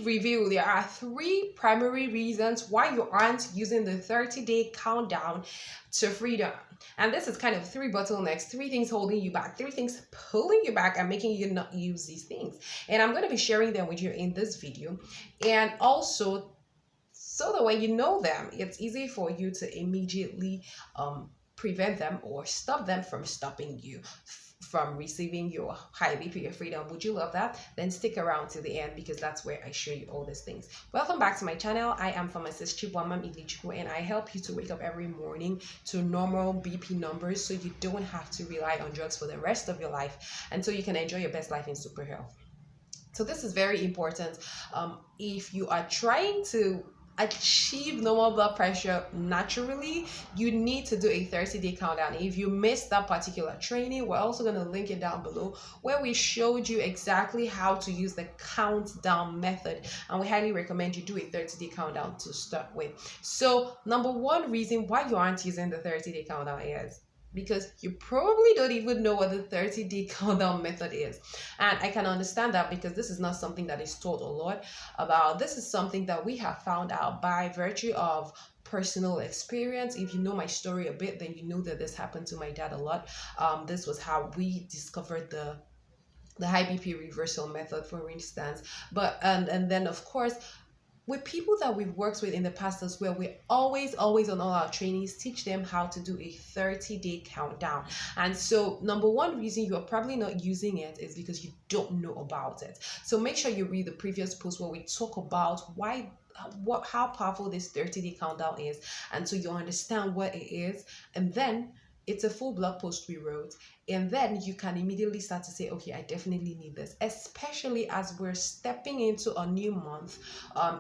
big reveal. There are three primary reasons why you aren't using the 30-day countdown to freedom. And this is kind of three bottlenecks, three things holding you back, three things pulling you back and making you not use these things. And I'm going to be sharing them with you in this video. And also, so that when you know them, it's easy for you to immediately prevent them or stop them from stopping you from receiving your high BP of freedom. Would you love that? Then stick around to the end because that's where I show you all these things. Welcome back to my channel. I am pharmacist Chibwamam Ilichukwu, and I help you to wake up every morning to normal BP numbers so you don't have to rely on drugs for the rest of your life and so you can enjoy your best life in super health. So this is very important. If you are trying to achieve normal blood pressure naturally, you need to do a 30-day countdown. If you missed that particular training, we're also going to link it down below where we showed you exactly how to use the countdown method, and we highly recommend you do a 30-day countdown to start with. So number one reason why you aren't using the 30-day countdown is because you probably don't even know what the 30-day countdown method is. And I can understand that because this is not something that is taught a lot about. This is something that we have found out by virtue of personal experience. If you know my story a bit, then you know that this happened to my dad a lot. This was how we discovered the high BP reversal method, for instance. But and then of course, with people that we've worked with in the past as well, we always on all our trainings teach them how to do a 30-day countdown. And so number one reason you are probably not using it is because you don't know about it. So make sure you read the previous post where we talk about how powerful this 30-day countdown is, and so you understand what it is. And then it's a full blog post we wrote, and then you can immediately start to say, okay, I definitely need this, especially as we're stepping into a new month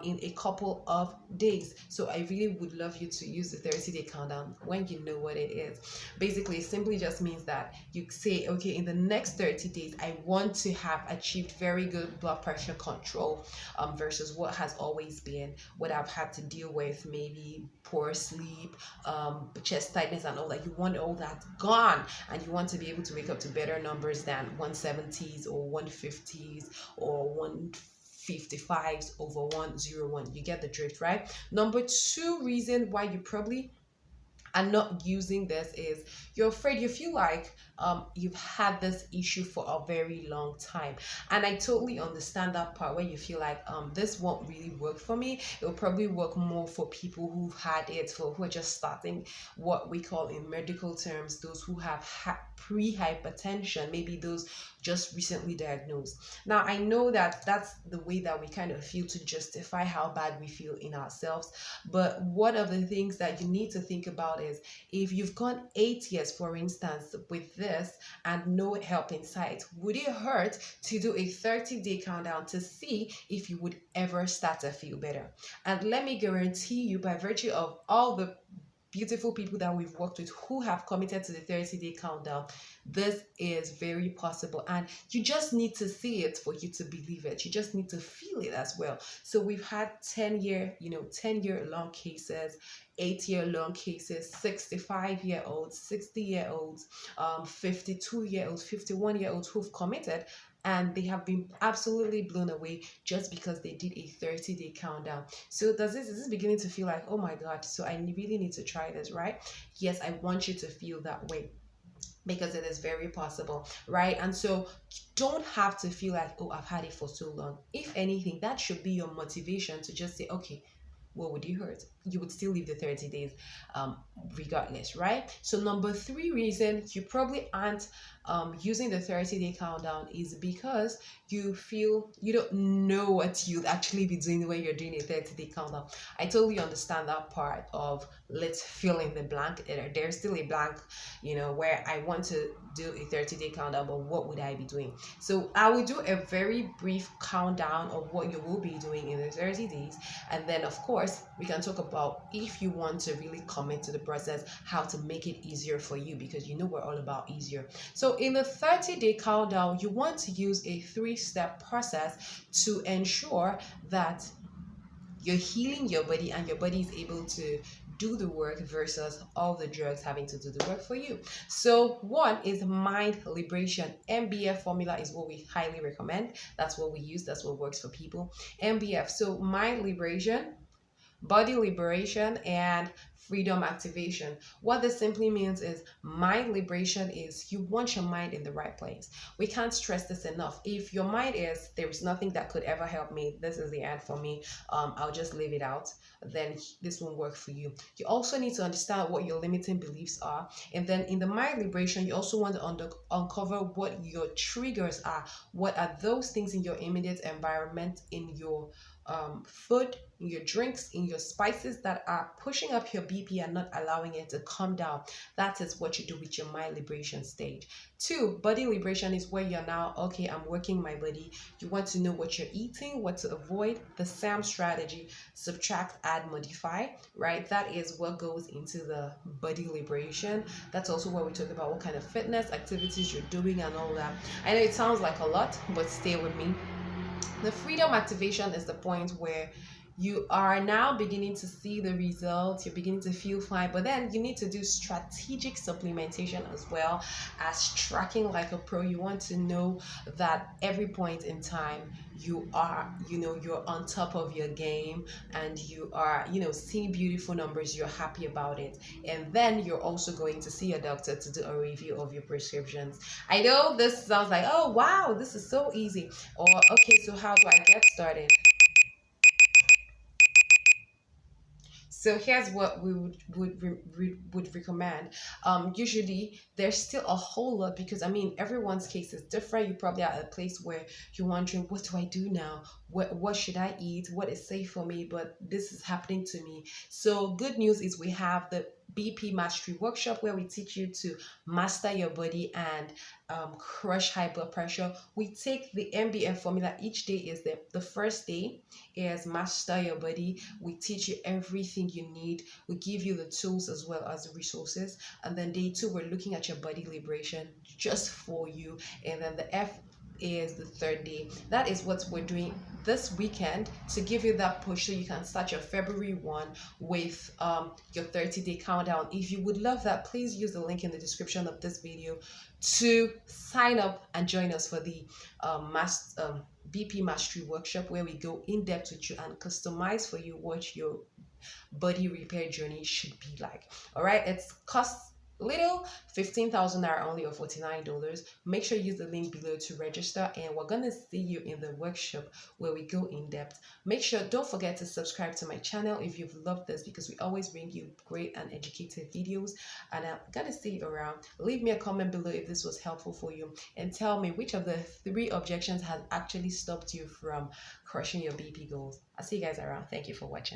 in a couple of days. So I really would love you to use the 30-day countdown when you know what it is. Basically, it simply just means that you say, okay, in the next 30 days, I want to have achieved very good blood pressure control versus what has always been what I've had to deal with, maybe poor sleep, chest tightness and all that. You want all that gone, and you want to be able to wake up to better numbers than 170s or 150s or 155s over 101. You get the drift, right? Number two reason why you probably are not using this is you're afraid. You feel like you've had this issue for a very long time, and I totally understand that part where you feel like this won't really work for me. It will probably work more for people who've had it, for who are just starting, what we call in medical terms, those who have pre-hypertension, maybe those just recently diagnosed. Now I know that that's the way that we kind of feel to justify how bad we feel in ourselves, but one of the things that you need to think about is if you've gone 8 years, for instance, with this and no help in sight, would it hurt to do a 30-day countdown to see if you would ever start to feel better? And let me guarantee you, by virtue of all the beautiful people that we've worked with who have committed to the 30-day countdown, this is very possible, and you just need to see it for you to believe it. You just need to feel it as well. So we've had 10-year long cases, 8-year long cases, 65-year-olds, 60-year-olds, 52-year-olds, 51-year-olds who've committed, and they have been absolutely blown away just because they did a 30-day countdown. So is this beginning to feel like, oh my God, so I really need to try this, right? Yes, I want you to feel that way, because it is very possible, right? And so you don't have to feel like, oh, I've had it for so long. If anything, that should be your motivation to just say, okay, what would you hurt? You would still live the 30 days regardless, right? So number three reason you probably aren't using the 30-day countdown is because you feel you don't know what you'd actually be doing when you're doing a 30-day countdown. I totally understand that part of let's fill in the blank. There's still a blank, where I want to do a 30-day countdown, but what would I be doing? So I will do a very brief countdown of what you will be doing in the 30 days. And then of course, we can talk about if you want to really commit to the process, how to make it easier for you, because we're all about easier. So in the 30-day countdown, you want to use a 3-step process to ensure that you're healing your body and your body is able to do the work versus all the drugs having to do the work for you. So one is mind liberation. MBF formula is what we highly recommend. That's what we use. That's what works for people. MBF. So mind liberation, body liberation, and freedom activation. What this simply means is mind liberation is you want your mind in the right place. We can't stress this enough. If your mind is there's nothing that could ever help me, this is the end for me, I'll just leave it out, then this won't work for you. You also need to understand what your limiting beliefs are, and then in the mind liberation you also want to uncover what your triggers are. What are those things in your immediate environment, in your food, in your drinks, in your spices that are pushing up your BP and not allowing it to come down. That is what you do with your mind liberation stage. Two, body liberation is where you're now, okay, I'm working my body. You want to know what you're eating, what to avoid. The SAM strategy, subtract, add, modify, right? That is what goes into the body liberation. That's also where we talk about what kind of fitness activities you're doing and all that. I know it sounds like a lot, but stay with me. The freedom activation is the point where you are now beginning to see the results, you're beginning to feel fine, but then you need to do strategic supplementation as well as tracking like a pro. You want to know that every point in time you are, you're on top of your game, and you are, seeing beautiful numbers, you're happy about it. And then you're also going to see a doctor to do a review of your prescriptions. I know this sounds like, oh wow, this is so easy, or okay, so how do I get started? So here's what we would recommend. Usually there's still a whole lot, because I mean everyone's case is different. You probably are at a place where you're wondering, what do I do now? What should I eat? What is safe for me? But this is happening to me. So good news is we have the BP Mastery Workshop, where we teach you to master your body and crush high blood pressure. We take the MBF formula. Each day is the first day is master your body. We teach you everything you need. We give you the tools as well as the resources. And then day two, we're looking at your body liberation just for you. And then the F is the third day. That is what we're doing this weekend to give you that push so you can start your February 1 with your 30-day countdown. If you would love that, please use the link in the description of this video to sign up and join us for the BP Mastery Workshop, where we go in depth with you and customize for you what your body repair journey should be like. All right, it's costs little, 15,000 naira only, or $49. Make sure you use the link below to register, and we're gonna see you in the workshop where we go in depth. Make sure, don't forget to subscribe to my channel if you've loved this, because we always bring you great and educative videos, and I'm gonna see you around. Leave me a comment below if this was helpful for you, and tell me which of the 3 objections has actually stopped you from crushing your BP goals. I'll see you guys around. Thank you for watching.